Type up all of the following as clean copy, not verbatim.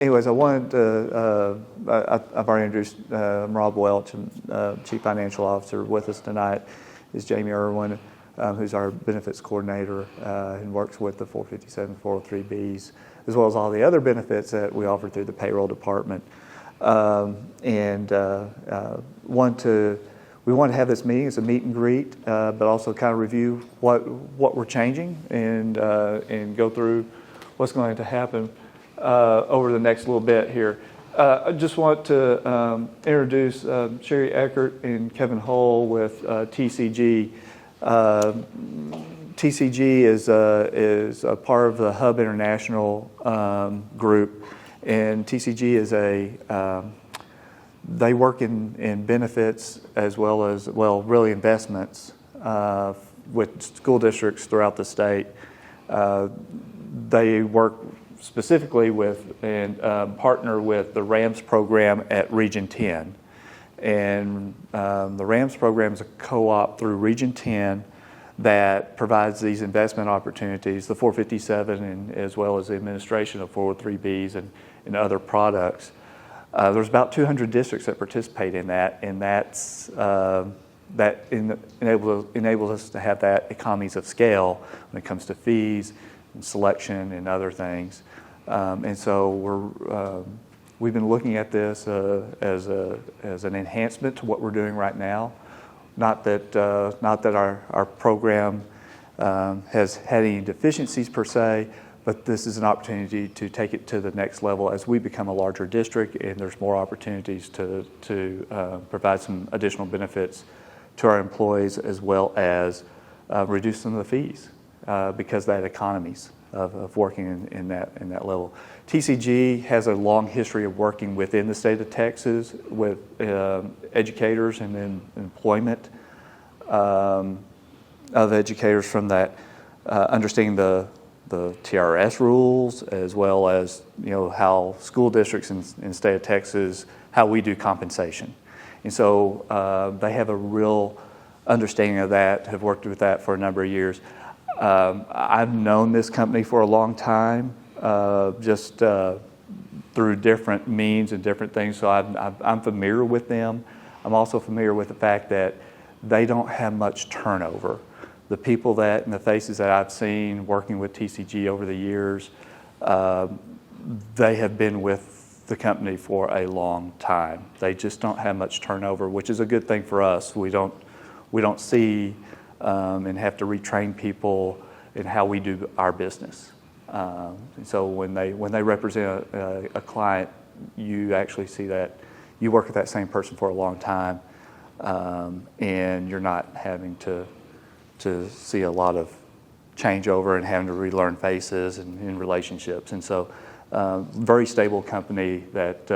anyways, I wanted to, I've already introduced Rob Welch, Chief Financial Officer. With us tonight is Jamie Irwin, who's our benefits coordinator and works with the 457, 403Bs, as well as all the other benefits that we offer through the payroll department. We want to have this meeting as a meet and greet, but also kind of review what we're changing and go through what's going to happen over the next little bit here. I just want to introduce Sherry Eckert and Kevin Hull with TCG. TCG is a part of the Hub International group, and TCG is they work in benefits as well as, really investments with school districts throughout the state. They work specifically with and partner with the RAMS program at Region 10. And the RAMS program is a co-op through Region 10 that provides these investment opportunities, the 457 and as well as the administration of 403Bs and other products. There's about 200 districts that participate in that, and that enables us to have that economies of scale when it comes to fees and selection and other things. And so we've been looking at this as an enhancement to what we're doing right now. Not that our program has had any deficiencies per se, but this is an opportunity to take it to the next level as we become a larger district and there's more opportunities to provide some additional benefits to our employees, as well as reduce some of the fees because that economies of working in that level. TCG has a long history of working within the state of Texas with educators and then employment of educators from that, understanding the TRS rules, as well as how school districts in the state of Texas, how we do compensation. And so they have a real understanding of that, have worked with that for a number of years. I've known this company for a long time, just through different means and different things, so I'm familiar with them. I'm also familiar with the fact that they don't have much turnover. The people and the faces that I've seen working with TCG over the years, they have been with the company for a long time. They just don't have much turnover, which is a good thing for us. We don't see and have to retrain people in how we do our business. And so when they represent a client, you actually see that you work with that same person for a long time, and you're not having to see a lot of changeover and having to relearn faces and relationships. And so very stable company that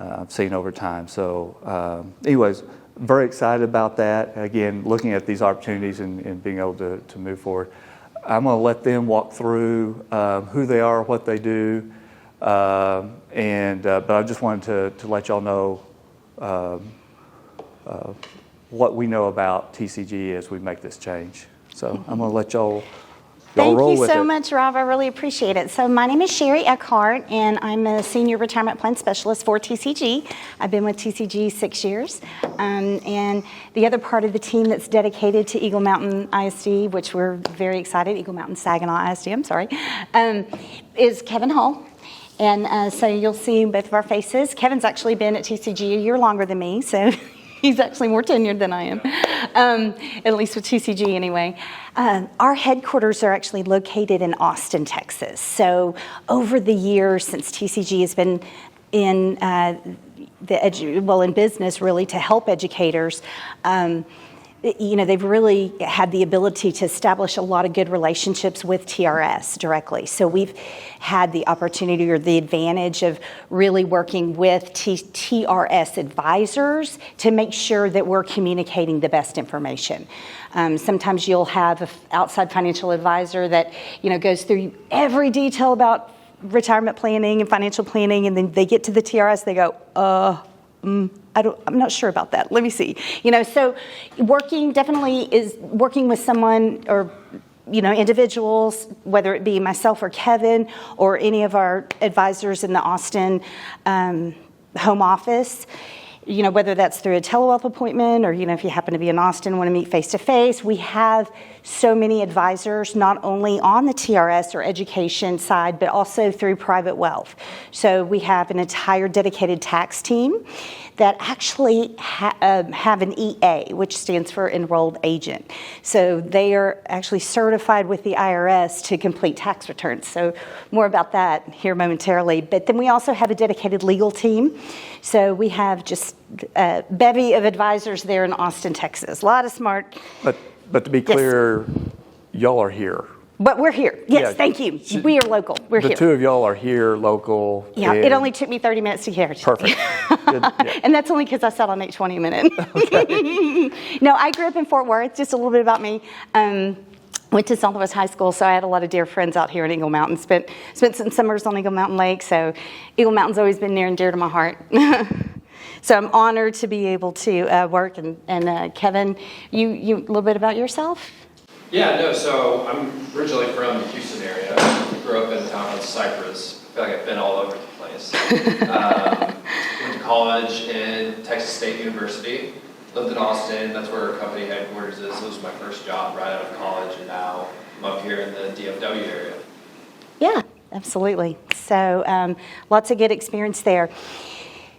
I've seen over time. So anyways, very excited about that. Again, looking at these opportunities and being able to move forward. I'm going to let them walk through who they are, what they do, but I just wanted to let y'all know what we know about TCG as we make this change. So I'm going to let y'all roll with it. Thank you so much, Rob. I really appreciate it. So my name is Sherry Eckhart, and I'm a Senior Retirement Plan Specialist for TCG. I've been with TCG 6 years. And the other part of the team that's dedicated to Eagle Mountain ISD, which we're very excited, Eagle Mountain Saginaw ISD, I'm sorry, is Kevin Hull. And so you'll see both of our faces. Kevin's actually been at TCG a year longer than me, so he's actually more tenured than I am, at least with TCG anyway. Our headquarters are actually located in Austin, Texas. So over the years since TCG has been in in business really to help educators, they've really had the ability to establish a lot of good relationships with TRS directly. So we've had the opportunity or the advantage of really working with TRS advisors to make sure that we're communicating the best information. Sometimes you'll have an outside financial advisor that goes through every detail about retirement planning and financial planning, and then they get to the TRS, they go, I'm not sure about that. Let me see. So working with someone or individuals, whether it be myself or Kevin or any of our advisors in the Austin home office, whether that's through a telehealth appointment or, if you happen to be in Austin, want to meet face-to-face, we have so many advisors, not only on the TRS or education side, but also through private wealth. So we have an entire dedicated tax team that actually have an EA, which stands for Enrolled Agent. So they are actually certified with the IRS to complete tax returns. So more about that here momentarily. But then we also have a dedicated legal team. So we have just a bevy of advisors there in Austin, Texas. A lot of smart. But to be clear, y'all are here. But we're here. Yes, Yeah. thank you. We are local. We're here. The two of y'all are here, local. Yeah, it only took me 30 minutes to get here. Perfect. Good, yeah. And that's only because I sat on 820 a minute. Okay. No, I grew up in Fort Worth. Just a little bit about me. Went to Southwest High School, so I had a lot of dear friends out here in Eagle Mountain. Spent some summers on Eagle Mountain Lake, so Eagle Mountain's always been near and dear to my heart. So I'm honored to be able to work. And Kevin, you a little bit about yourself? Yeah, no, so I'm originally from the Houston area. Grew up in a town called Cypress. I feel like I've been all over the place. Went to college in Texas State University. Lived in Austin. That's where our company headquarters is. It was my first job right out of college, and now I'm up here in the DFW area. Yeah, absolutely. So lots of good experience there.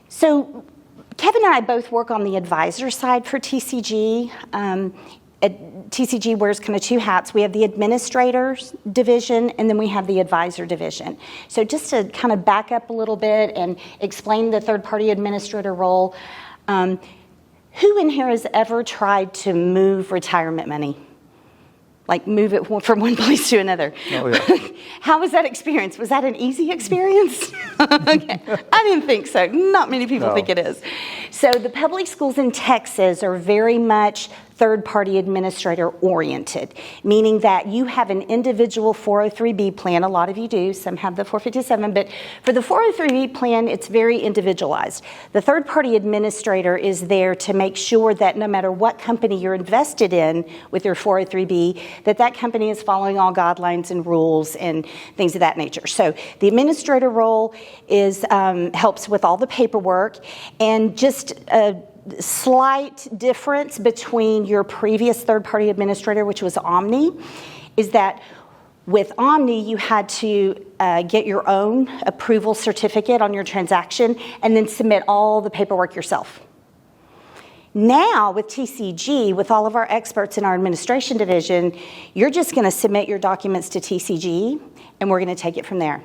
So Kevin and I both work on the advisor side for TCG. TCG wears kind of two hats. We have the administrators division, and then we have the advisor division. So just to kind of back up a little bit and explain the third-party administrator role, who in here has ever tried to move retirement money? Like move it from one place to another. Oh, yeah. How was that experience? Was that an easy experience? Okay. I didn't think so. Not many people think it is. So the public schools in Texas are very much third-party administrator oriented, meaning that you have an individual 403B plan. A lot of you do. Some have the 457, but for the 403B plan, it's very individualized. The third-party administrator is there to make sure that no matter what company you're invested in with your 403B, that company is following all guidelines and rules and things of that nature. So the administrator role is helps with all the paperwork, and just a slight difference between your previous third-party administrator, which was Omni, is that with Omni, you had to get your own approval certificate on your transaction and then submit all the paperwork yourself. Now, with TCG, with all of our experts in our administration division, you're just going to submit your documents to TCG, and we're going to take it from there.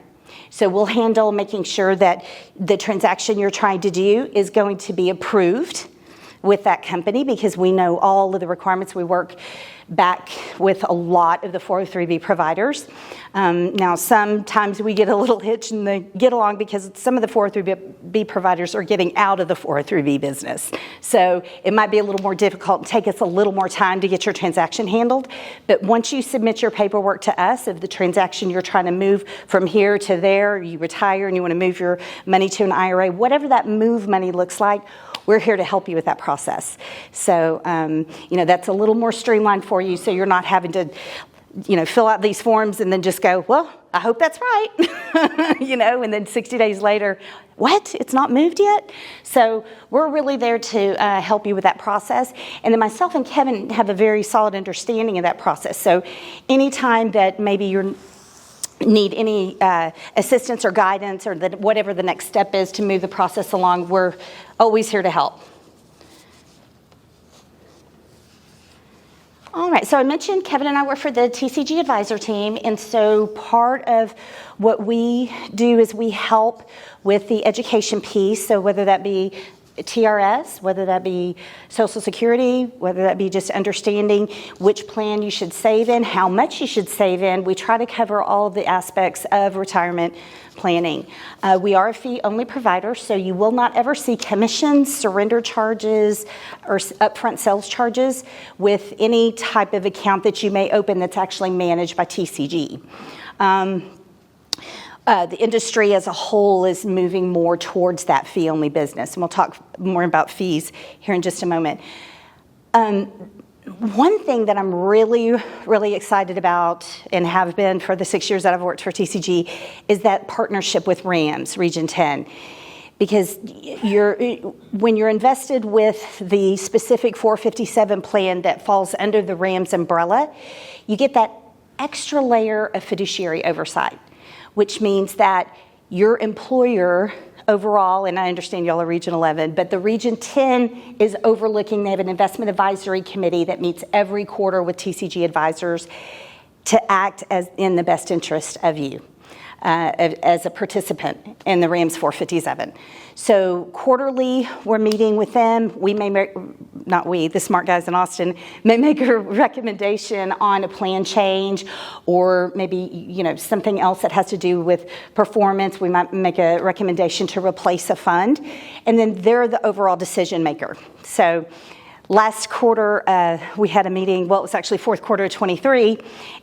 So we'll handle making sure that the transaction you're trying to do is going to be approved with that company, because we know all of the requirements. We work back with a lot of the 403B providers. Now, sometimes we get a little hitch in the get along because some of the 403B providers are getting out of the 403B business. So it might be a little more difficult and take us a little more time to get your transaction handled. But once you submit your paperwork to us of the transaction you're trying to move from here to there, you retire and you want to move your money to an IRA, whatever that move money looks like, we're here to help you with that process. So, that's a little more streamlined for you, so you're not having to, fill out these forms and then just go, well, I hope that's right, and then 60 days later, what? It's not moved yet? So we're really there to help you with that process. And then myself and Kevin have a very solid understanding of that process. So anytime that maybe you're need any assistance or guidance or whatever the next step is to move the process along, we're always here to help. All right, so I mentioned Kevin and I work for the TCG advisor team, and so part of what we do is we help with the education piece, so whether that be TRS, whether that be Social Security, whether that be just understanding which plan you should save in, how much you should save in. We try to cover all of the aspects of retirement planning. We are a fee-only provider, so you will not ever see commissions, surrender charges, or upfront sales charges with any type of account that you may open that's actually managed by TCG. The industry as a whole is moving more towards that fee-only business, and we'll talk more about fees here in just a moment. one thing that I'm really, really excited about and have been for the 6 years that I've worked for TCG is that partnership with RAMS, Region 10. Because when you're invested with the specific 457 plan that falls under the RAMS umbrella, you get that extra layer of fiduciary oversight, which means that your employer overall, and I understand y'all are Region 11, but the Region 10 is overlooking, they have an investment advisory committee that meets every quarter with TCG advisors to act as in the best interest of you. As a participant in the RAMS 457. So quarterly, we're meeting with them. The smart guys in Austin, may make a recommendation on a plan change or maybe, something else that has to do with performance. We might make a recommendation to replace a fund. And then they're the overall decision maker. So last quarter, we had a meeting, well, it was actually fourth quarter of 23,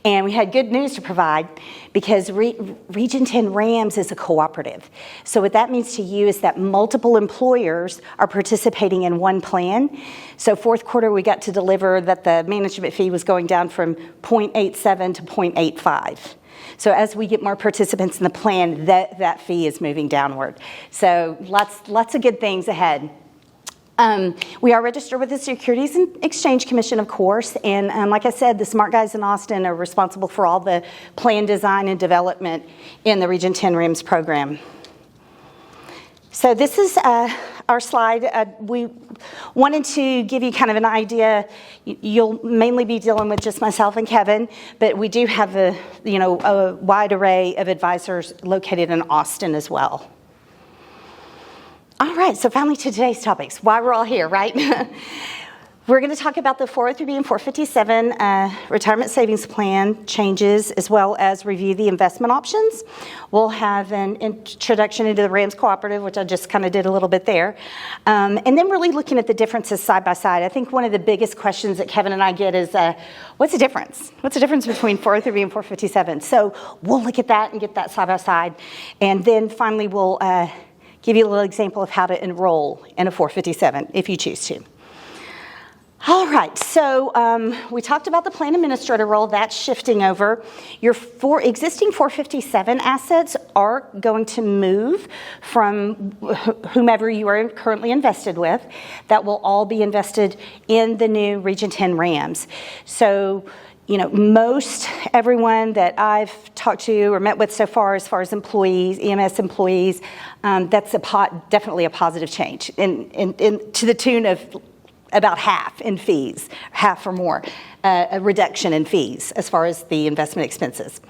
and we had good news to provide because Region 10 RAMS is a cooperative. So what that means to you is that multiple employers are participating in one plan. So fourth quarter, we got to deliver that the management fee was going down from 0.87 to 0.85. So as we get more participants in the plan, that fee is moving downward. So lots of good things ahead. We are registered with the Securities and Exchange Commission, of course, and like I said, the smart guys in Austin are responsible for all the plan design and development in the Region 10 RAMS program. So this is our slide. We wanted to give you kind of an idea. You'll mainly be dealing with just myself and Kevin, but we do have a wide array of advisors located in Austin as well. All right, so finally to today's topics, why we're all here, right? We're going to talk about the 403B and 457 retirement savings plan changes, as well as review the investment options. We'll have an introduction into the RAMS Cooperative, which I just kind of did a little bit there. And then really looking at the differences side by side. I think one of the biggest questions that Kevin and I get is, what's the difference? What's the difference between 403B and 457? So we'll look at that and get that side by side. And then finally, we'll give you a little example of how to enroll in a 457 if you choose to. All right, so we talked about the plan administrator role. That's shifting over. Your existing 457 assets are going to move from whomever you are currently invested with. That will all be invested in the new Region 10 RAMS. So most everyone that I've talked to or met with so far as employees, EMS employees, that's definitely a positive change, and to the tune of about half in fees, half or more, a reduction in fees as far as the investment expenses.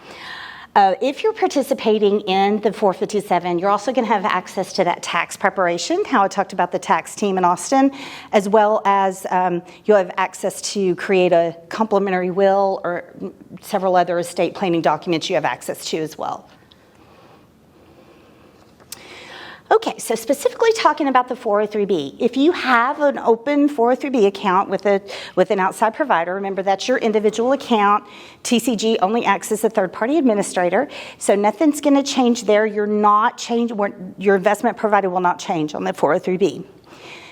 If you're participating in the 457, you're also going to have access to that tax preparation, how I talked about the tax team in Austin, as well as you'll have access to create a complementary will or several other estate planning documents you have access to as well. Okay, so specifically talking about the 403B, if you have an open 403B account with an outside provider, remember that's your individual account. TCG only acts as a third-party administrator, so nothing's going to change there. Your investment provider will not change on the 403B.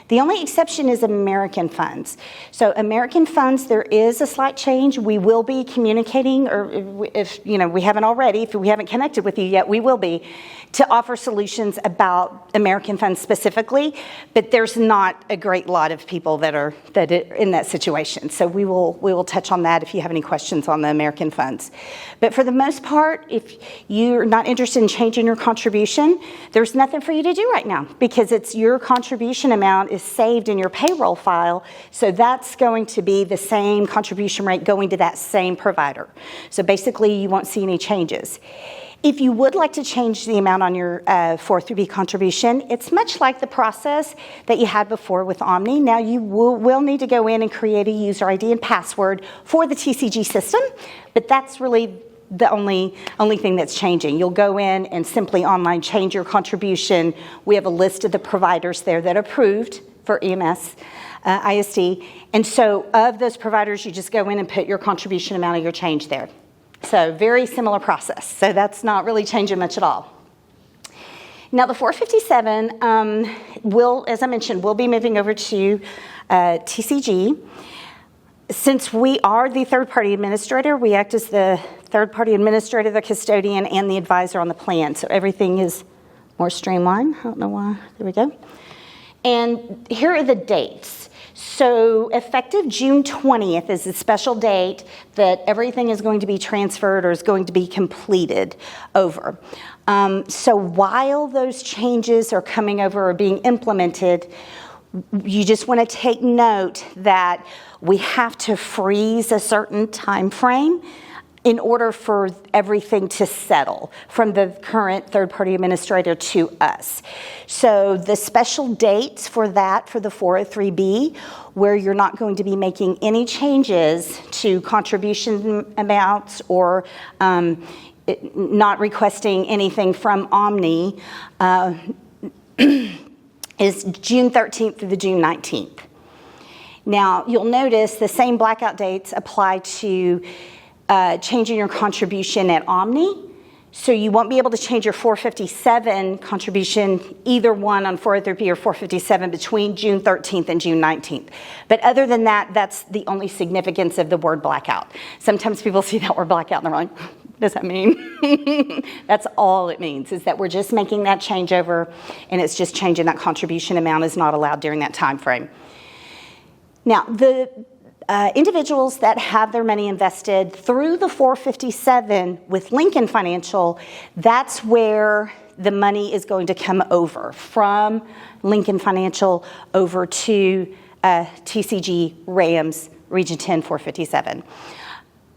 The only exception is American funds. So American funds, there is a slight change. We will be communicating, or if we haven't already, if we haven't connected with you yet, we will be, to offer solutions about American funds specifically. But there's not a great lot of people that are in that situation. So we will touch on that if you have any questions on the American funds. But for the most part, if you're not interested in changing your contribution, there's nothing for you to do right now because it's your contribution amount is saved in your payroll file, so that's going to be the same contribution rate going to that same provider. So basically, you won't see any changes. If you would like to change the amount on your 403B contribution, it's much like the process that you had before with Omni. Now you will need to go in and create a user ID and password for the TCG system, but that's really the only thing that's changing. You'll go in and simply online change your contribution. We have a list of the providers there that are approved for EMS, ISD. And so of those providers, you just go in and put your contribution amount of your change there. So very similar process. So that's not really changing much at all. Now the 457 will, as I mentioned, will be moving over to TCG. Since we are the third-party administrator, we act as the third-party administrator, the custodian, and the advisor on the plan. So everything is more streamlined. I don't know why. There we go. And here are the dates. So effective June 20th is a special date that everything is going to be transferred or is going to be completed over. So while those changes are coming over or being implemented, you just want to take note that we have to freeze a certain time frame in order for everything to settle from the current third-party administrator to us. So the special dates for that, for the 403B, where you're not going to be making any changes to contribution amounts or not requesting anything from Omni, is June 13th through the June 19th. Now, you'll notice the same blackout dates apply to changing your contribution at Omni. So you won't be able to change your 457 contribution, either one on 403B or 457, between June 13th and June 19th. But other than that, that's the only significance of the word blackout. Sometimes people see that word blackout and they're like, what does that mean? That's all it means, is that we're just making that changeover, and it's just changing that contribution amount is not allowed during that time frame. Now, the individuals that have their money invested through the 457 with Lincoln Financial, that's where the money is going to come over from Lincoln Financial over to TCG Rams Region 10 457.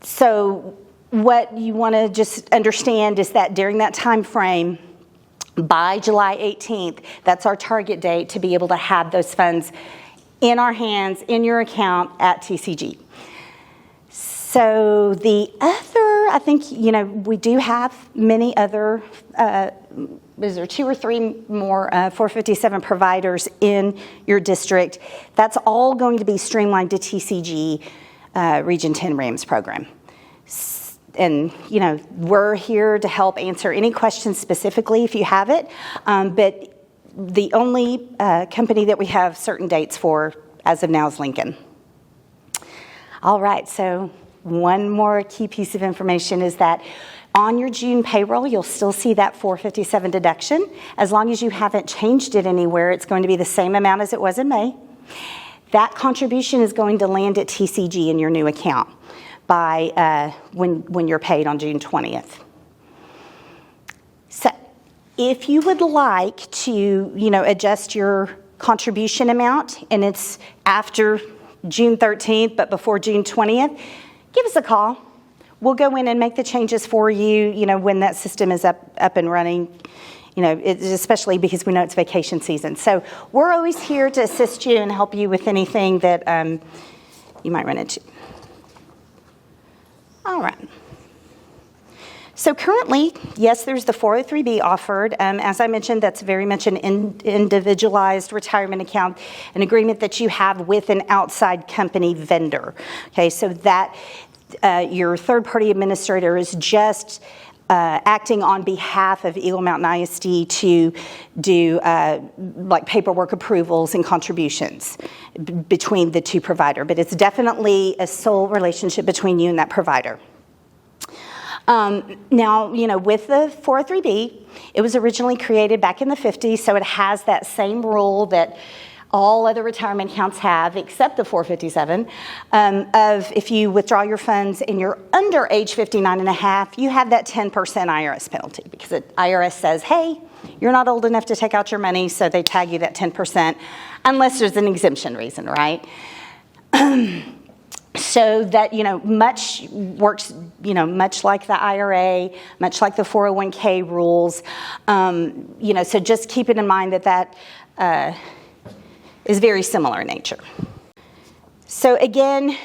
So what you want to just understand is that during that time frame, by July 18th, that's our target date to be able to have those funds in our hands, in your account at TCG. So the other, I think, we do have many other, is there 2 or 3 more 457 providers in your district? That's all going to be streamlined to TCG Region 10 Rams program. And, we're here to help answer any questions specifically if you have it, but the only company that we have certain dates for as of now is Lincoln. All right, so one more key piece of information is that on your June payroll, you'll still see that 457 deduction. As long as you haven't changed it anywhere, it's going to be the same amount as it was in May. That contribution is going to land at TCG in your new account by when you're paid on June 20th. So if you would like to, adjust your contribution amount, and it's after June 13th, but before June 20th, give us a call. We'll go in and make the changes for you, when that system is up and running, especially because we know it's vacation season. So we're always here to assist you and help you with anything that you might run into. All right. So currently, yes, there's the 403B offered. As I mentioned, that's very much an individualized retirement account, an agreement that you have with an outside company vendor. Okay, so that your third-party administrator is just acting on behalf of Eagle Mountain ISD to do like paperwork approvals and contributions between the two provider. But it's definitely a sole relationship between you and that provider. Now, with the 403B, it was originally created back in the 50s, so it has that same rule that all other retirement accounts have, except the 457, of if you withdraw your funds and you're under age 59 and a half, you have that 10% IRS penalty, because the IRS says, hey, you're not old enough to take out your money, so they tag you that 10%, unless there's an exemption reason, right? So that, much works, much like the IRA, much like the 401k rules, so just keep it in mind that is very similar in nature. So again,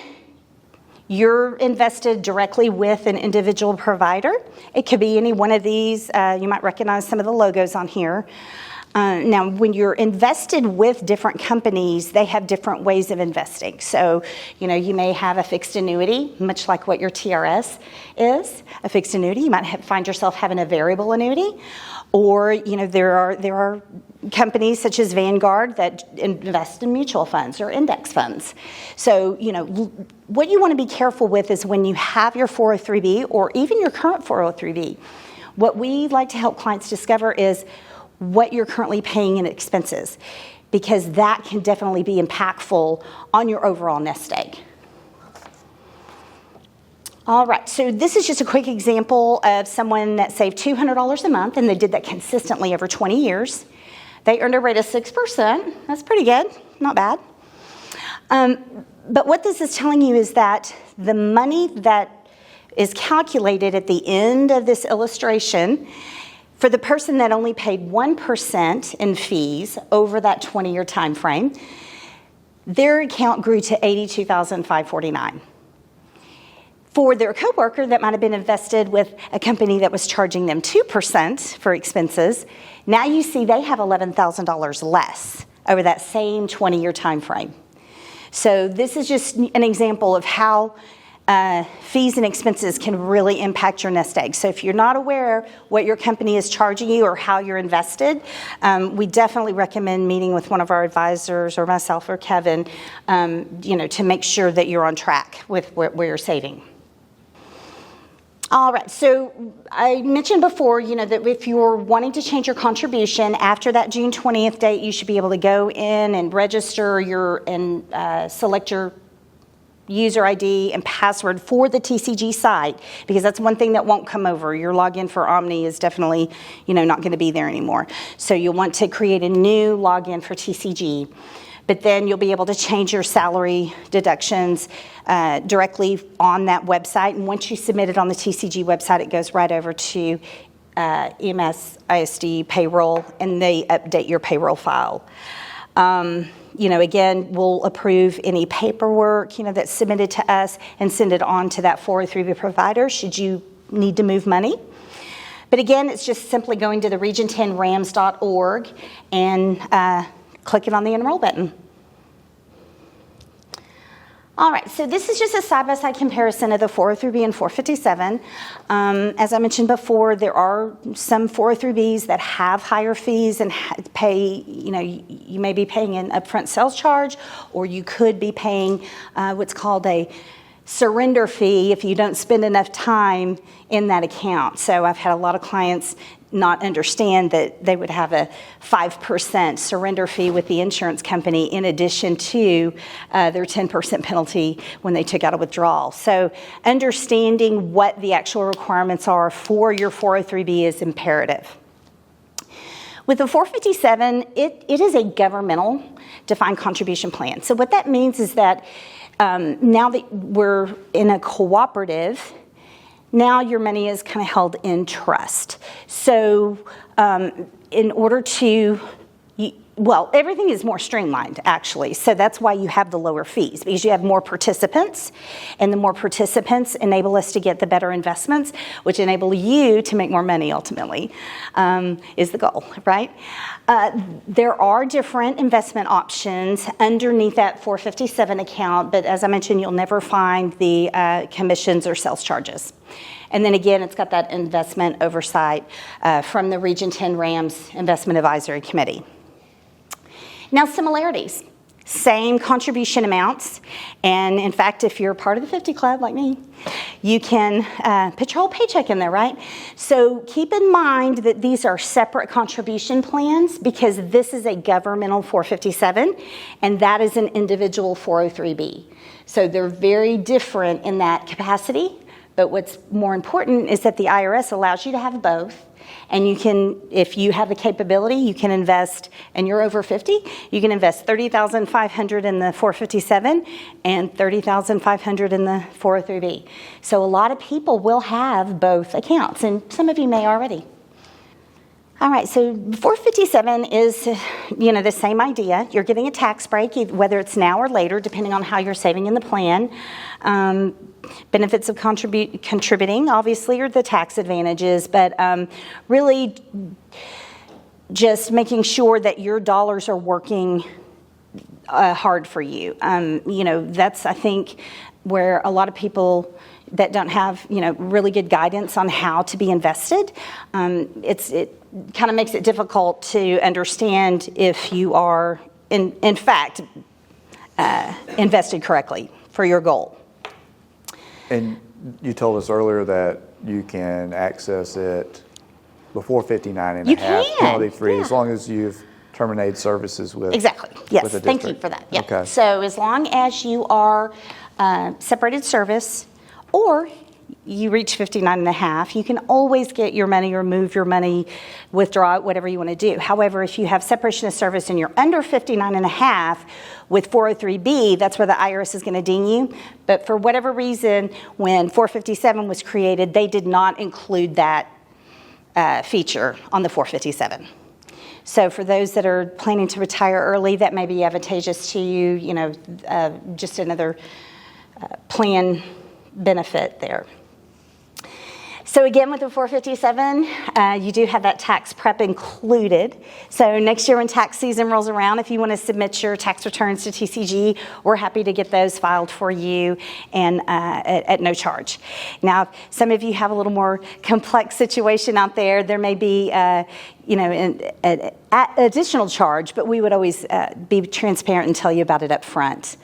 you're invested directly with an individual provider. It could be any one of these. You might recognize some of the logos on here. Now, when you're invested with different companies, they have different ways of investing. So, you may have a fixed annuity, much like what your TRS is, a fixed annuity. You might find yourself having a variable annuity. Or, there are companies such as Vanguard that invest in mutual funds or index funds. So, what you want to be careful with is when you have your 403B or even your current 403B, what we like to help clients discover is what you're currently paying in expenses, because that can definitely be impactful on your overall nest egg. All right, so this is just a quick example of someone that saved $200 a month, and they did that consistently over 20 years. They earned a rate of 6%. That's pretty good, not bad. But what this is telling you is that the money that is calculated at the end of this illustration, for the person that only paid 1% in fees over that 20-year time frame, their account grew to $82,549. For their coworker that might have been invested with a company that was charging them 2% for expenses, now you see they have $11,000 less over that same 20-year time frame. So this is just an example of how fees and expenses can really impact your nest egg. So if you're not aware what your company is charging you or how you're invested, we definitely recommend meeting with one of our advisors or myself or Kevin, to make sure that you're on track with where you're saving. All right, so I mentioned before, that if you're wanting to change your contribution after that June 20th date, you should be able to go in and register and select your user ID and password for the TCG site, because that's one thing that won't come over. Your login for Omni is definitely, not going to be there anymore. So you'll want to create a new login for TCG. But then you'll be able to change your salary deductions directly on that website. And once you submit it on the TCG website, it goes right over to EMS ISD payroll, and they update your payroll file. Again, we'll approve any paperwork, that's submitted to us and send it on to that 403B provider should you need to move money. But again, it's just simply going to the region10rams.org and clicking on the enroll button. All right, so this is just a side-by-side comparison of the 403B and 457. As I mentioned before, there are some 403Bs that have higher fees and pay, you may be paying an upfront sales charge, or you could be paying what's called a surrender fee if you don't spend enough time in that account. So I've had a lot of clients not understand that they would have a 5% surrender fee with the insurance company in addition to their 10% penalty when they took out a withdrawal. So understanding what the actual requirements are for your 403B is imperative. With the 457, it is a governmental defined contribution plan. So what that means is that now that we're in a cooperative, now your money is kind of held in trust. So in order to, everything is more streamlined, actually. So that's why you have the lower fees, because you have more participants, and the more participants enable us to get the better investments, which enable you to make more money ultimately, is the goal, right? There are different investment options underneath that 457 account, but as I mentioned, you'll never find the commissions or sales charges. And then again, it's got that investment oversight from the Region 10 Rams Investment Advisory Committee. Now, similarities. Same contribution amounts, and in fact, if you're part of the 50 Club like me, you can put your whole paycheck in there, right? So keep in mind that these are separate contribution plans, because this is a governmental 457, and that is an individual 403B. So they're very different in that capacity, but what's more important is that the IRS allows you to have both. And you can, if you have the capability, you can invest, and you're over 50, you can invest $30,500 in the 457 and $30,500 in the 403B. So a lot of people will have both accounts, and some of you may already. All right, so 457 is, the same idea. You're getting a tax break, whether it's now or later, depending on how you're saving in the plan. Benefits of contributing, obviously, are the tax advantages, but really just making sure that your dollars are working hard for you. That's, I think, where a lot of people that don't have, really good guidance on how to be invested, it kind of makes it difficult to understand if you are, in fact, invested correctly for your goal. And you told us earlier that you can access it before 59 and You a half, can, penalty-free, yeah. as long as you've terminated services with Exactly. Yes. with the Thank you district. for that. Yeah. Okay. So as long as you are separated service, or you reach 59 and a half, you can always get your money or move your money, withdraw it, whatever you want to do. However, if you have separation of service and you're under 59 and a half with 403B, that's where the IRS is going to ding you. But for whatever reason, when 457 was created, they did not include that feature on the 457. So for those that are planning to retire early, that may be advantageous to you, just another plan benefit there. So again, with the 457, you do have that tax prep included. So next year when tax season rolls around, if you want to submit your tax returns to TCG, we're happy to get those filed for you and at no charge. Now, some of you have a little more complex situation out there. There may be an additional charge, but we would always be transparent and tell you about it up front.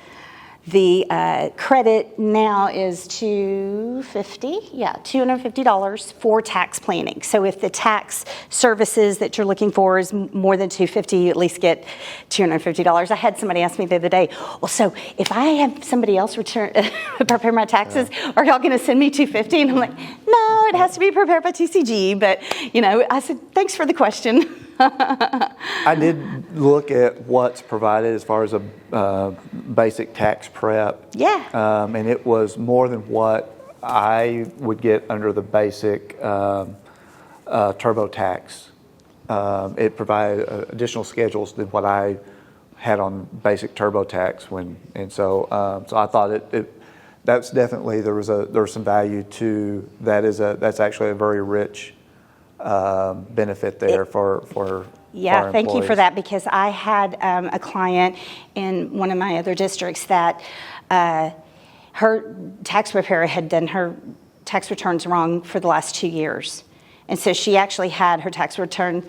The credit now is $250 for tax planning. So if the tax services that you're looking for is more than $250, you at least get $250. I had somebody ask me the other day, well, so if I have somebody else prepare my taxes, are y'all going to send me $250? And I'm like, no, it has to be prepared by TCG. But, I said, thanks for the question. I did look at what's provided as far as a basic tax prep. Yeah. And it was more than what I would get under the basic TurboTax. It provided additional schedules than what I had on basic TurboTax so I thought that's definitely there was some value to that. That's actually a very rich benefit there for Yeah, our thank you for employees. that, because I had a client in one of my other districts that her tax preparer had done her tax returns wrong for the last 2 years. And so she actually had her tax return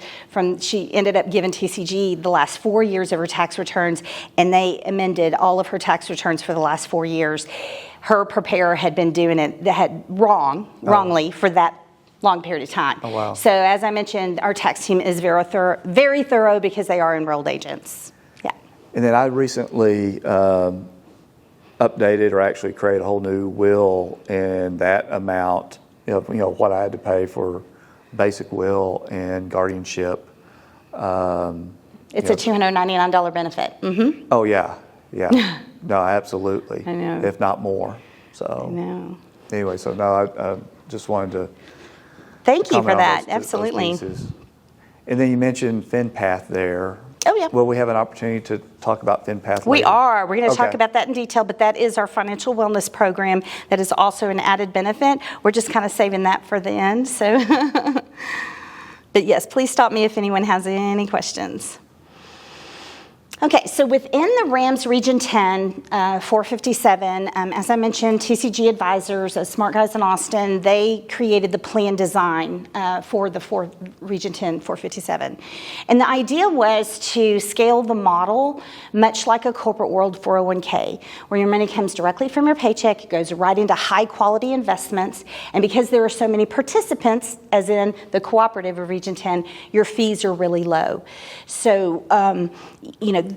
she ended up giving TCG the last 4 years of her tax returns, and they amended all of her tax returns for the last 4 years. Her preparer had been doing it wrongly for that long period of time. Oh, wow. So as I mentioned, our tax team is very thorough because they are enrolled agents. Yeah. And then I recently updated or actually created a whole new will, and that amount, what I had to pay for basic will and guardianship. It's a $299 benefit. Mm-hmm. Oh, yeah. No, absolutely. I know. If not more. So No. anyway, so no, I just wanted to Thank you for comment on that. those Absolutely. pieces. And then you mentioned FinPath there. Oh, yeah. Will we have an opportunity to talk about FinPath We later? are. We're going to talk Okay. about that in detail, but that is our financial wellness program that is also an added benefit. We're just kind of saving that for the end. So, but yes, please stop me if anyone has any questions. Okay, so within the Rams Region 10, 457, as I mentioned, TCG Advisors, smart guys in Austin, they created the plan design for the Region 10, 457. And the idea was to scale the model much like a corporate world 401k, where your money comes directly from your paycheck, it goes right into high quality investments, and because there are so many participants, as in the cooperative of Region 10, your fees are really low. So,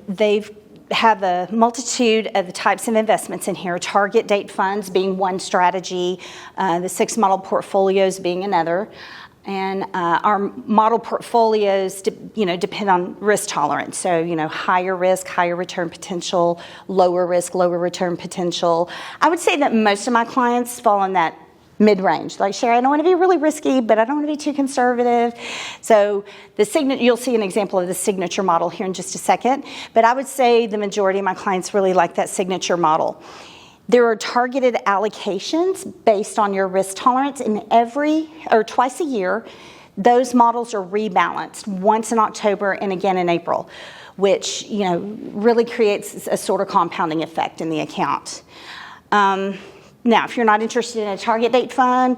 they've have a multitude of the types of investments in here, target date funds being one strategy, the 6 model portfolios being another. And our model portfolios, depend on risk tolerance. So, higher risk, higher return potential, lower risk, lower return potential. I would say that most of my clients fall in that mid-range. Like, Sherry, I don't want to be really risky, but I don't want to be too conservative. So you'll see an example of the signature model here in just a second. But I would say the majority of my clients really like that signature model. There are targeted allocations based on your risk tolerance, and twice a year, those models are rebalanced once in October and again in April, which really creates a sort of compounding effect in the account. Now, if you're not interested in a target date fund,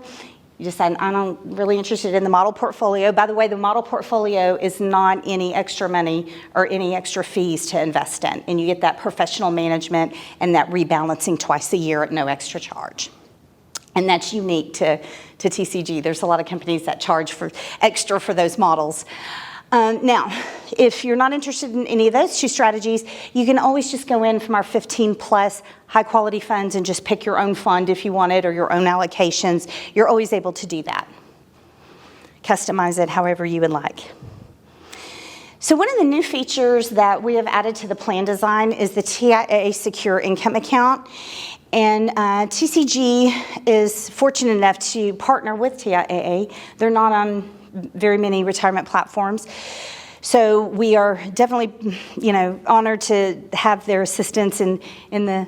you decide, I'm really interested in the model portfolio. By the way, the model portfolio is not any extra money or any extra fees to invest in. And you get that professional management and that rebalancing twice a year at no extra charge. And that's unique to TCG. There's a lot of companies that charge for extra for those models. Now, if you're not interested in any of those two strategies, you can always just go in from our 15 plus high quality funds and just pick your own fund if you want it, or your own allocations. You're always able to do that. Customize it however you would like. So one of the new features that we have added to the plan design is the TIAA Secure Income Account. And TCG is fortunate enough to partner with TIAA. They're not on very many retirement platforms. So we are definitely, honored to have their assistance in the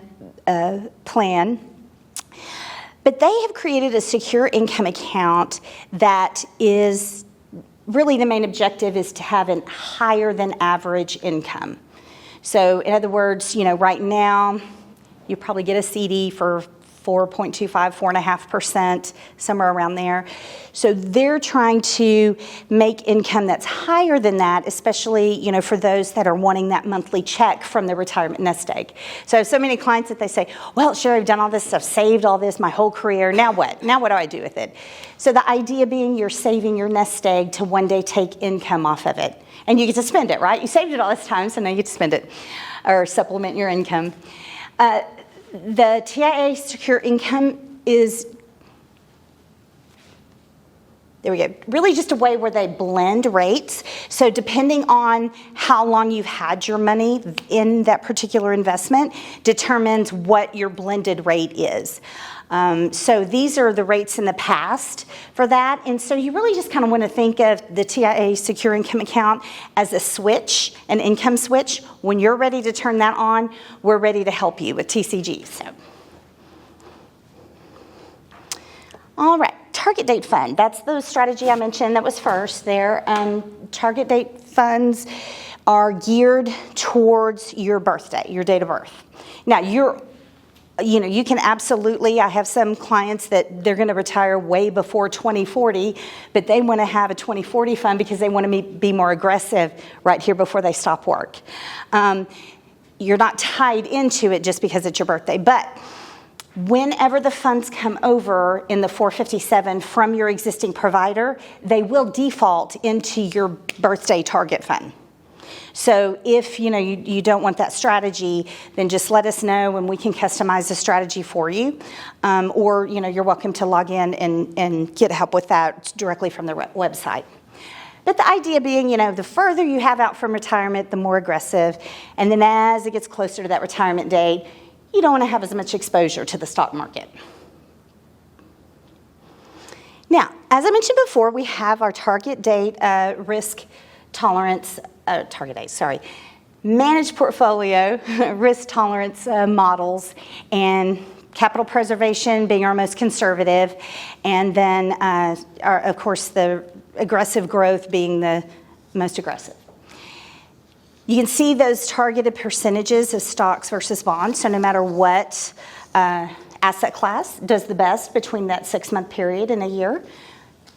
plan. But they have created a secure income account that is really, the main objective is to have a higher than average income. So in other words, right now, you probably get a CD for 4.25, 4.5%, somewhere around there. So they're trying to make income that's higher than that, especially, for those that are wanting that monthly check from the retirement nest egg. So I have so many clients that they say, well, sure, I've done all this stuff, saved all this my whole career. Now what? Now what do I do with it? So the idea being you're saving your nest egg to one day take income off of it. And you get to spend it, right? You saved it all this time, so now you get to spend it or supplement your income. The TIAA Secure Income is, there we go, really just a way where they blend rates. So depending on how long you've had your money in that particular investment determines what your blended rate is. So these are the rates in the past for that. And so you really just kind of want to think of the TIAA Secure Income Account as a switch, an income switch. When you're ready to turn that on, we're ready to help you with TCG. So, all right, target date fund. That's the strategy I mentioned that was first there. Target date funds are geared towards your birthday, your date of birth. Now, you can absolutely, I have some clients that they're going to retire way before 2040, but they want to have a 2040 fund because they want to be more aggressive right here before they stop work. You're not tied into it just because it's your birthday, but whenever the funds come over in the 457 from your existing provider, they will default into your birthday target fund. So if you don't want that strategy, then just let us know and we can customize the strategy for you. Or you're welcome to log in and get help with that directly from the website. But the idea being, the further you have out from retirement, the more aggressive. And then as it gets closer to that retirement date, you don't want to have as much exposure to the stock market. Now, as I mentioned before, we have our target date risk tolerance, managed portfolio risk tolerance models, and capital preservation being our most conservative, and then, of course, the aggressive growth being the most aggressive. You can see those targeted percentages of stocks versus bonds, so no matter what asset class does the best between that 6-month period and a year,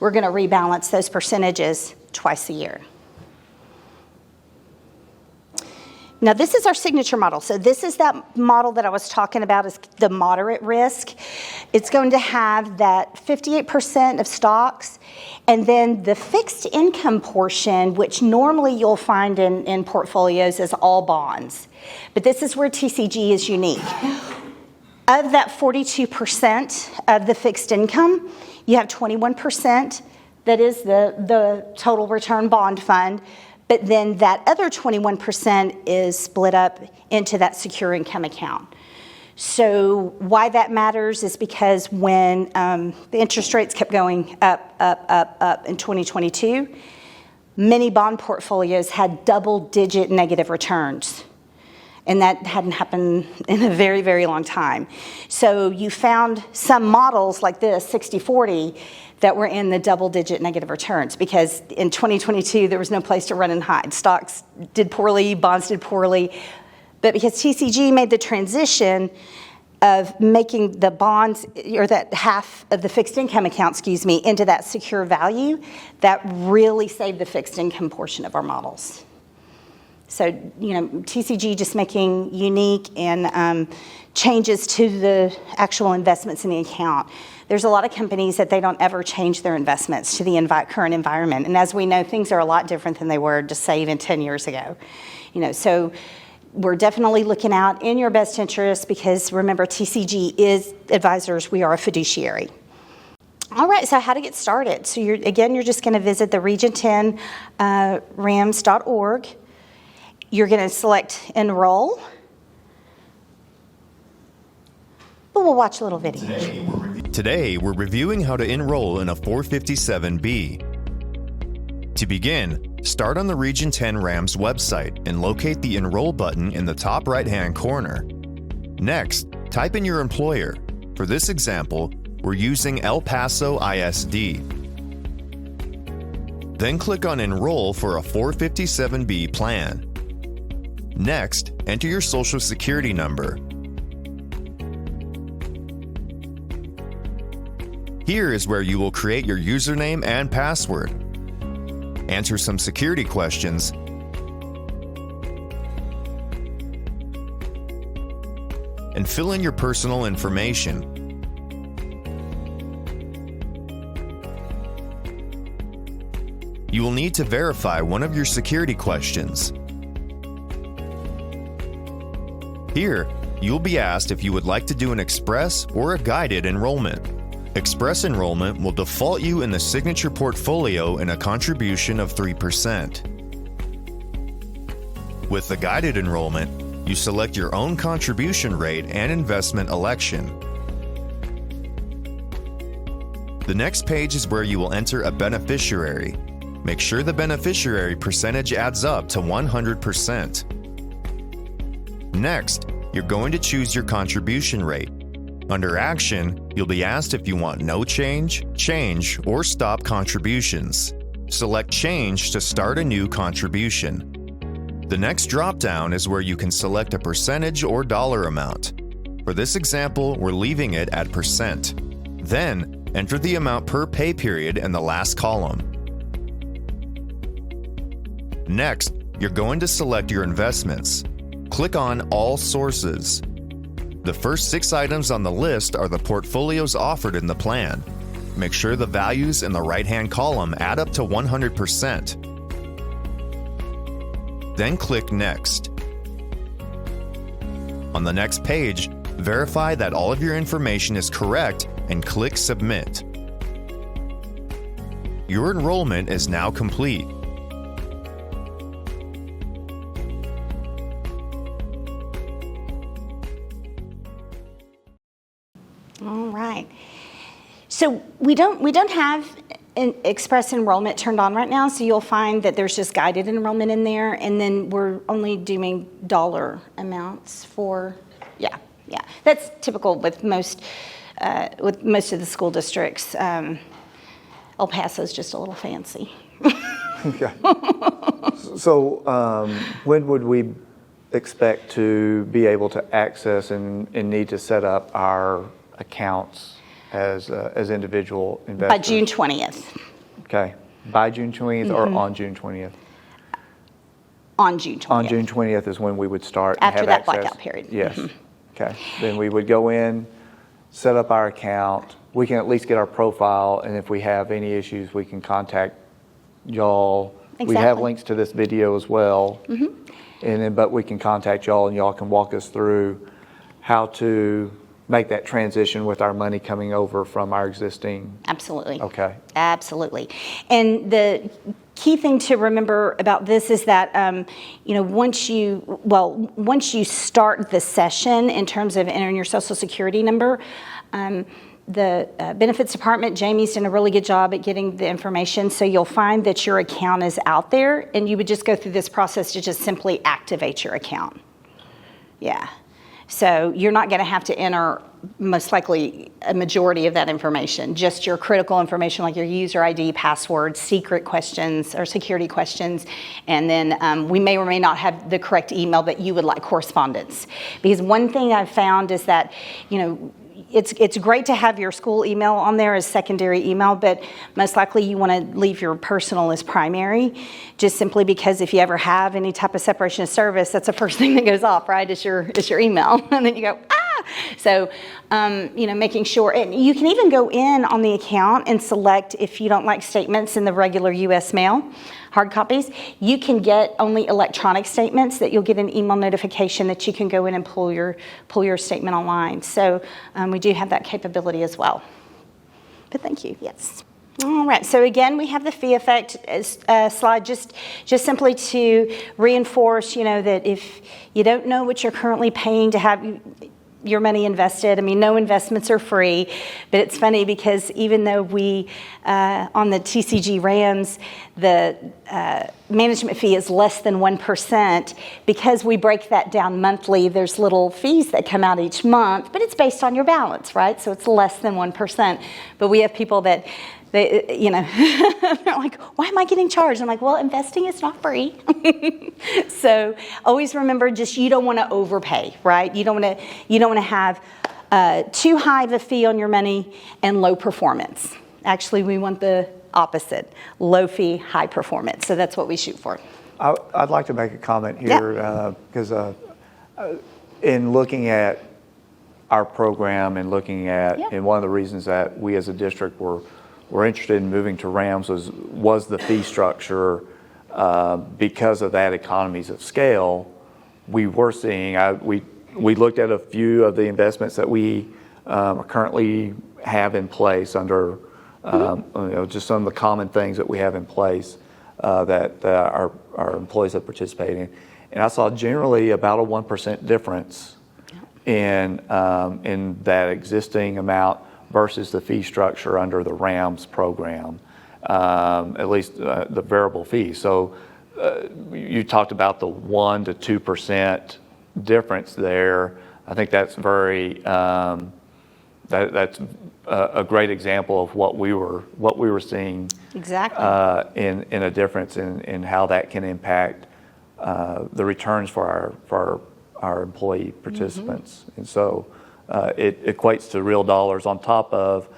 we're going to rebalance those percentages twice a year. Now, this is our signature model. So this is that model that I was talking about as the moderate risk. It's going to have that 58% of stocks, and then the fixed income portion, which normally you'll find in portfolios as all bonds. But this is where TCG is unique. Of that 42% of the fixed income, you have 21% that is the total return bond fund. But then that other 21% is split up into that secure income account. So why that matters is because when the interest rates kept going up in 2022, many bond portfolios had double-digit negative returns. And that hadn't happened in a very, very long time. So you found some models like this, 60/40, that were in the double-digit negative returns, because in 2022, there was no place to run and hide. Stocks did poorly, bonds did poorly. But because TCG made the transition of making the bonds, or that half of the fixed income account, into that secure value, that really saved the fixed income portion of our models. So, TCG just making unique and changes to the actual investments in the account. There's a lot of companies that they don't ever change their investments to the current environment. And as we know, things are a lot different than they were just say even 10 years ago. So we're definitely looking out in your best interest, because remember, TCG is advisors. We are a fiduciary. All right, so how to get started. So you're just going to visit the region10 rams.org. You're going to select enroll. But we'll watch a little video. Today, we're reviewing how to enroll in a 457B. To begin, start on the Region 10 Rams website and locate the Enroll button in the top right-hand corner. Next, type in your employer. For this example, we're using El Paso ISD. Then click on Enroll for a 457B plan. Next, enter your Social Security number. Here is where you will create your username and password. Answer some security questions, and fill in your personal information. You will need to verify one of your security questions. Here, you'll be asked if you would like to do an express or a guided enrollment. Express enrollment will default you in the signature portfolio in a contribution of 3%. With the guided enrollment, you select your own contribution rate and investment election. The next page is where you will enter a beneficiary. Make sure the beneficiary percentage adds up to 100%. Next, you're going to choose your contribution rate. Under Action, you'll be asked if you want no change, change, or stop contributions. Select Change to start a new contribution. The next drop-down is where you can select a percentage or dollar amount. For this example, we're leaving it at %. Then, enter the amount per pay period in the last column. Next, you're going to select your investments. Click on All Sources. The first 6 items on the list are the portfolios offered in the plan. Make sure the values in the right-hand column add up to 100%. Then click Next. On the next page, verify that all of your information is correct and click Submit. Your enrollment is now complete. All right. So we don't have an express enrollment turned on right now, so you'll find that there's just guided enrollment in there, and then we're only doing dollar amounts for, yeah. That's typical with most of the school districts. El Paso's just a little fancy. Okay. So when would we expect to be able to access and need to set up our accounts as individual investors? By June 20th. Okay. By June 20th or on June 20th? On June 20th. On June 20th is when we would start. After and that have access. blackout period. Yes. Okay. Then we would go in, set up our account. We can at least get our profile, and if we have any issues, we can contact y'all. Exactly. We have links to this video as well. But we can contact y'all, and y'all can walk us through how to make that transition with our money coming over from our existing. Absolutely. Okay. Absolutely. And the key thing to remember about this is that, once you start the session in terms of entering your Social Security number, the benefits department, Jamie's done a really good job at getting the information, so you'll find that your account is out there, and you would just go through this process to just simply activate your account. Yeah. So you're not going to have to enter most likely a majority of that information, just your critical information like your user ID, password, secret questions or security questions, and then we may or may not have the correct email, but you would like correspondence. Because one thing I've found is that, it's great to have your school email on there as secondary email, but most likely you want to leave your personal as primary, just simply because if you ever have any type of separation of service, that's the first thing that goes off, right? Is your email, and then you go, ah! So, making sure, and you can even go in on the account and select if you don't like statements in the regular U.S. mail, hard copies. You can get only electronic statements that you'll get an email notification that you can go in and pull your statement online. So we do have that capability as well. But thank you. Yes. All right. So again, we have the fee effect slide just simply to reinforce, that if you don't know what you're currently paying to have your money invested. I mean, no investments are free, but it's funny because even though we, on the TCG Rams, the management fee is less than 1%, because we break that down monthly, there's little fees that come out each month, but it's based on your balance, right? So it's less than 1%. But we have people that, they're like, why am I getting charged? I'm like, well, investing is not free. So always remember, you don't want to overpay, right? You don't want to have too high of a fee on your money and low performance. Actually, we want the opposite: low fee, high performance. So that's what we shoot for. I'd like to make a comment here because in looking at our program and looking at, and one of the reasons that we as a district were interested in moving to Rams was the fee structure. Because of that economies of scale, we were seeing, we looked at a few of the investments that we currently have in place under, just some of the common things that we have in place that our employees have participated in. And I saw generally about a 1% difference in that existing amount versus the fee structure under the Rams program, at least the variable fee. So you talked about the 1 to 2% difference there. I think that's that's a great example of what we were seeing exactly in a difference in how that can impact the returns for our employee participants. And so it equates to real dollars on top of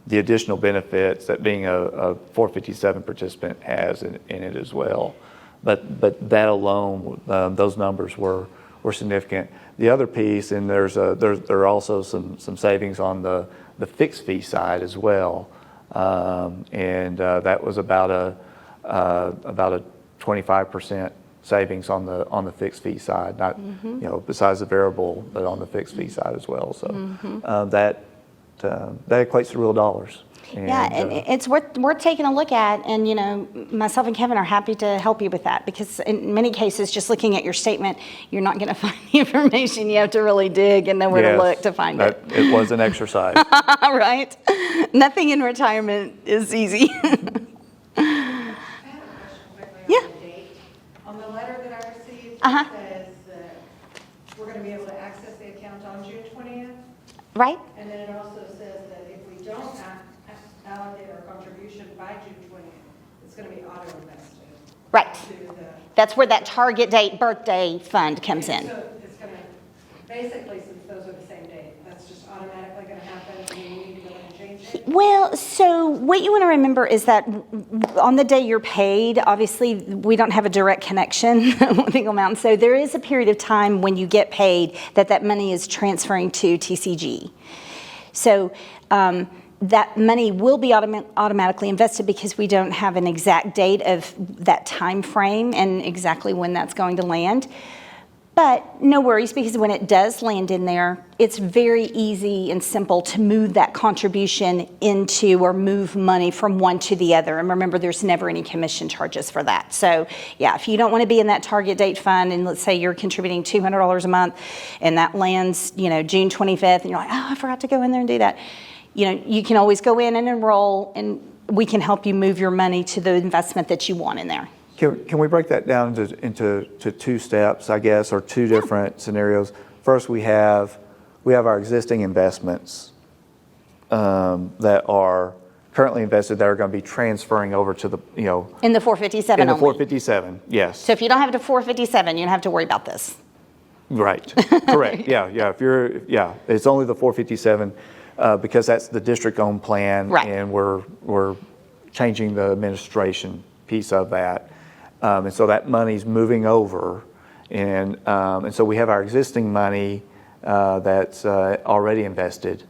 the additional benefits that being a 457 participant has in it as well. But that alone, those numbers were significant. The other piece, and there are also some savings on the fixed fee side as well, and that was about a 25% savings on the fixed fee side, not besides the variable, but on the fixed fee side as well. So that equates to real dollars. And it's worth taking a look at, and myself and Kevin are happy to help you with that, because in many cases, just looking at your statement, you're not going to find the information. You have to really dig and know where to look to find it. It was an exercise. Right? Nothing in retirement is easy. On the letter that I received, it says that we're going to be able to access the account on June 20th. Right? And then it also says that if we don't allocate our contribution by June 20th, it's going to be auto-invested. Right. That's where that target date birthday fund comes in. So it's going to, basically, since those are the same date, that's just automatically going to happen, and you need to go in and change it? Well, so what you want to remember is that on the day you're paid, obviously we don't have a direct connection with Eagle Mountain. So there is a period of time when you get paid that money is transferring to TCG. So that money will be automatically invested, because we don't have an exact date of that time frame and exactly when that's going to land. But no worries, because when it does land in there, it's very easy and simple to move that contribution into, or move money from one to the other. And remember, there's never any commission charges for that. So yeah, if you don't want to be in that target date fund, and let's say you're contributing $200 a month and that lands, June 25th, and you're like, oh, I forgot to go in there and do that. You can always go in and enroll, and we can help you move your money to the investment that you want in there. Can we break that down into two steps, I guess, or two different scenarios? first we have our existing investments that are currently invested that are going to be transferring over to the, In the 457 in the only. 457, yes. So if you don't have the 457, you don't have to worry about this. Right, correct, yeah. It's only the 457 because that's the district-owned plan. Right. And we're changing the administration piece of that. And so that money's moving over. And so we have our existing money that's already invested.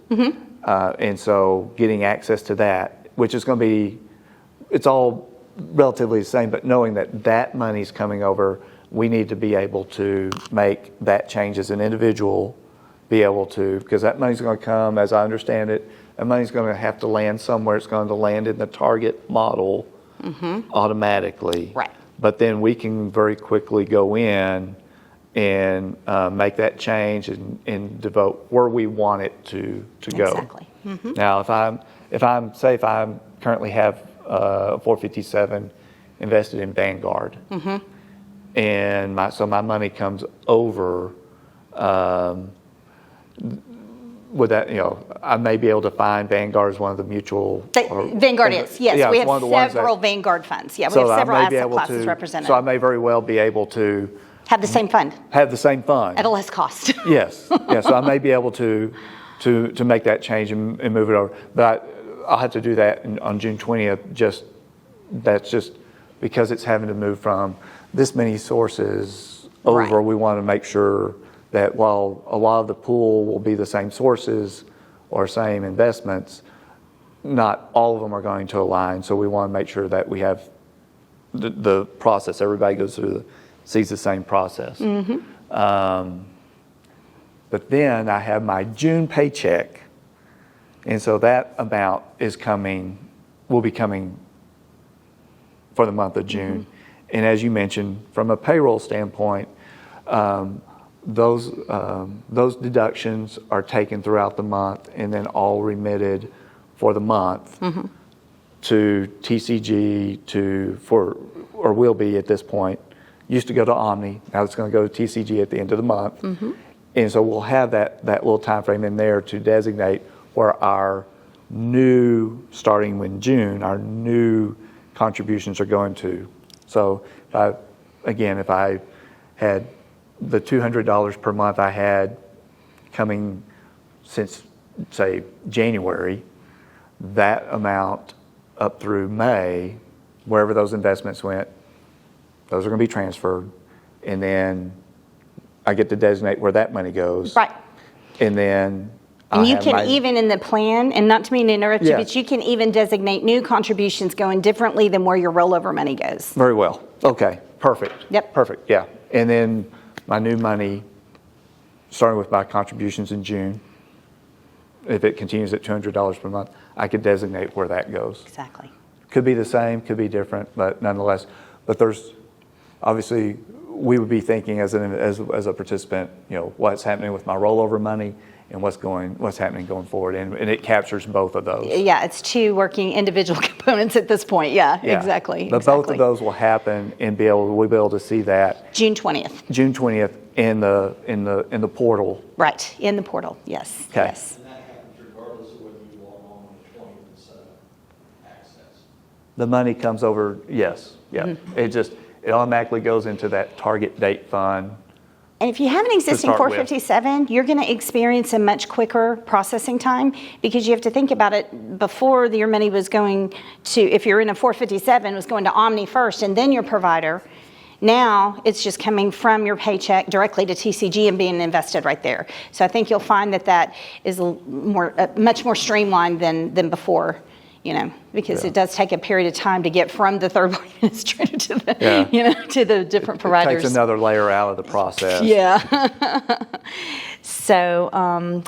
And so getting access to that, which is going to be, it's all relatively the same, but knowing that that money's coming over, we need to be able to make that change as an individual, be able to, because that money's going to come, as I understand it, that money's going to have to land somewhere. It's going to land in the target model automatically. Right. But then we can very quickly go in and make that change and devote where we want it to go. Exactly. Now, if I currently have 457 invested in Vanguard, and so my money comes over, would that, I may be able to find Vanguard as one of the mutual. Vanguard is, yes. Yeah, We it's one have of the ones several that- Vanguard funds. Yeah, we so have I several may be asset able classes to- represented. So I may very well be able to Have the same fund have the same fund. at a less cost. Yes, yeah, so I may be able to make that change and move it over. But I'll have to do that on June 20th, that's just because it's having to move from this many sources over. Right. We want to make sure that while a lot of the pool will be the same sources or same investments, not all of them are going to align. So we want to make sure that we have the process, everybody goes through, sees the same process. But then I have my June paycheck, and so that amount will be coming for the month of June. And as you mentioned, from a payroll standpoint, those deductions are taken throughout the month and then all remitted for the month to TCG or will be at this point. Used to go to Omni, now it's going to go to TCG at the end of the month. And so we'll have that little time frame in there to designate where our new, starting in June, our new contributions are going to. So if I had the $200 per month I had coming since, say, January, that amount up through May, wherever those investments went, those are going to be transferred. And then I get to designate where that money goes. Right. And then And you can even in the plan, and not to mean to interrupt you, Yeah. but you can even designate new contributions going differently than where your rollover money goes. Very well. Okay, perfect. Yep. Perfect, yeah. And then my new money, starting with my contributions in June, if it continues at $200 per month, I could designate where that goes. Exactly. Could be the same, could be different, but nonetheless. But there's, obviously, we would be thinking as a participant, what's happening with my rollover money and what's happening going forward. And it captures both of those. Yeah, it's two working individual components at this point. Yeah. Yeah. Exactly. But both of those will happen and we'll be able to see that June 20th. June 20th in the portal. Right, in the portal, yes. Okay. Yes. And that happens regardless of whether you log on the 20th and set up access. The money comes over, yes, yeah. It automatically goes into that target date fund. And if you have an existing start with. 457, you're going to experience a much quicker processing time because you have to think about it before your money was going to, if you're in a 457, was going to Omni first and then your provider. Now it's just coming from your paycheck directly to TCG and being invested right there. So I think you'll find that is much more streamlined than before. Because it does take a period of time to get from the third-party administrator to the, to the different providers. It takes another layer out of the process. Yeah. So,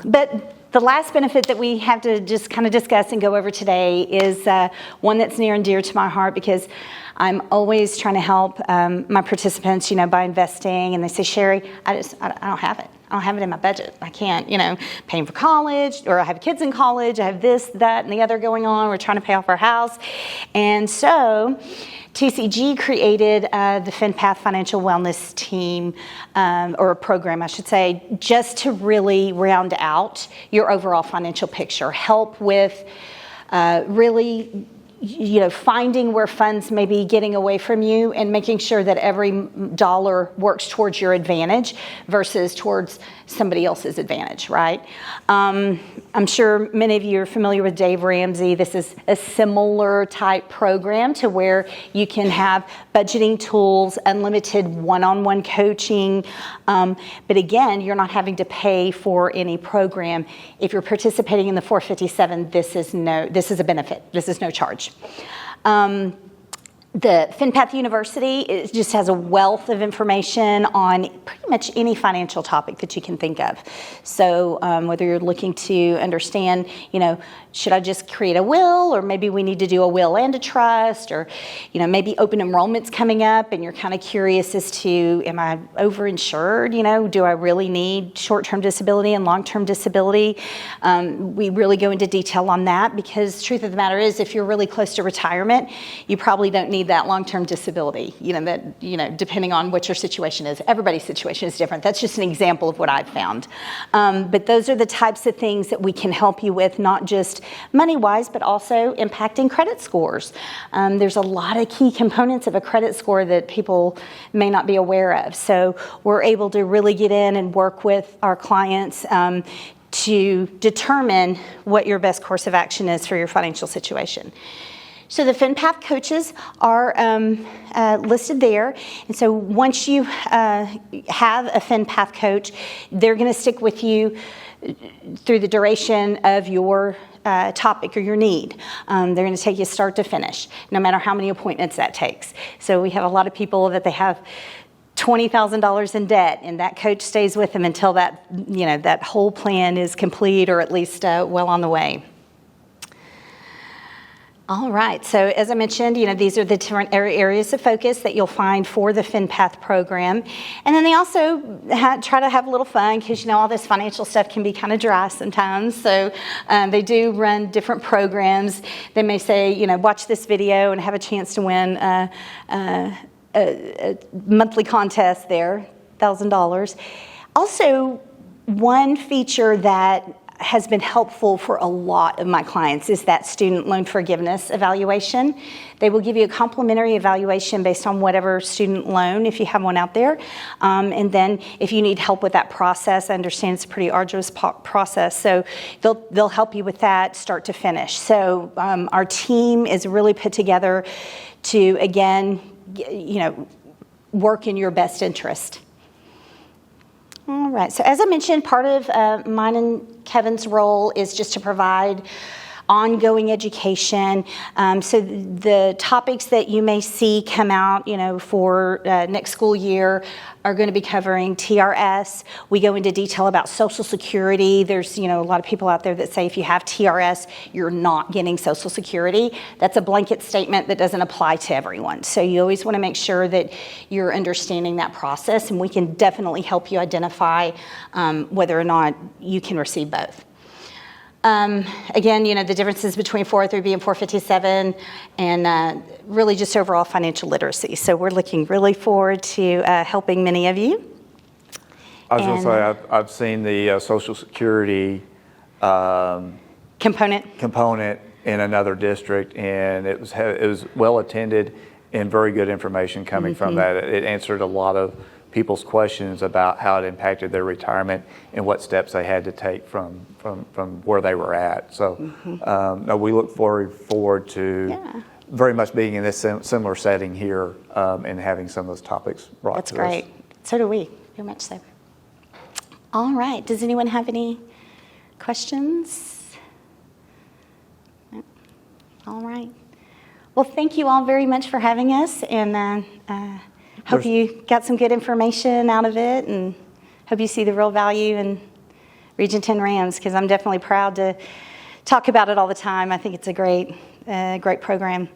but the last benefit that we have to just kind of discuss and go over today is one that's near and dear to my heart because I'm always trying to help my participants, by investing, and they say, Sherry, I don't have it. I don't have it in my budget. I can't, paying for college, or I have kids in college, I have this, that, and the other going on. We're trying to pay off our house. And so TCG created the FinPath Financial Wellness Team, or a program, I should say, just to really round out your overall financial picture, help with really finding where funds may be getting away from you and making sure that every dollar works towards your advantage versus towards somebody else's advantage, right? I'm sure many of you are familiar with Dave Ramsey. This is a similar type program to where you can have budgeting tools, unlimited one-on-one coaching. But again, you're not having to pay for any program. If you're participating in the 457, this is a benefit. This is no charge. The FinPath University just has a wealth of information on pretty much any financial topic that you can think of. So whether you're looking to understand, should I just create a will, or maybe we need to do a will and a trust, or maybe open enrollment's coming up and you're kind of curious as to, am I overinsured? Do I really need short-term disability and long-term disability? We really go into detail on that, because the truth of the matter is, if you're really close to retirement, you probably don't need that long-term disability, depending on what your situation is. Everybody's situation is different. That's just an example of what I've found. But those are the types of things that we can help you with, not just money-wise, but also impacting credit scores. There's a lot of key components of a credit score that people may not be aware of. So we're able to really get in and work with our clients to determine what your best course of action is for your financial situation. So the FinPath coaches are listed there. And so once you have a FinPath coach, they're going to stick with you through the duration of your topic or your need. They're going to take you start to finish, no matter how many appointments that takes. So we have a lot of people that they have $20,000 in debt, and that coach stays with them until that, that whole plan is complete, or at least well on the way. All right, so as I mentioned, these are the different areas of focus that you'll find for the FinPath program. And then they also try to have a little fun, because all this financial stuff can be kind of dry sometimes. So they do run different programs. They may say, watch this video and have a chance to win a monthly contest there, $1,000. Also, one feature that has been helpful for a lot of my clients is that student loan forgiveness evaluation. They will give you a complimentary evaluation based on whatever student loan, if you have one out there. And then if you need help with that process, I understand it's a pretty arduous process, so they'll help you with that start to finish. So our team is really put together to, again, work in your best interest. All right, so as I mentioned, part of mine and Kevin's role is just to provide ongoing education. So the topics that you may see come out, for next school year are going to be covering TRS. We go into detail about Social Security. There's, a lot of people out there that say if you have TRS, you're not getting Social Security. That's a blanket statement that doesn't apply to everyone. So you always want to make sure that you're understanding that process, and we can definitely help you identify whether or not you can receive both. Again, the differences between 403B and 457, and really just overall financial literacy. So we're looking really forward to helping many of you. I was going to say, I've seen the Social Security component in another district, and it was well attended and very good information coming from that. It answered a lot of people's questions about how it impacted their retirement and what steps they had to take from where they were at. So no, we look forward to very much being in this similar setting here and having some of those topics brought to us. That's great. So do we, very much so. All right, does anyone have any questions? No? All right. Well, thank you all very much for having us, and hope you got some good information out of it, and hope you see the real value in Region 10 Rams, because I'm definitely proud to talk about it all the time. I think it's a great program.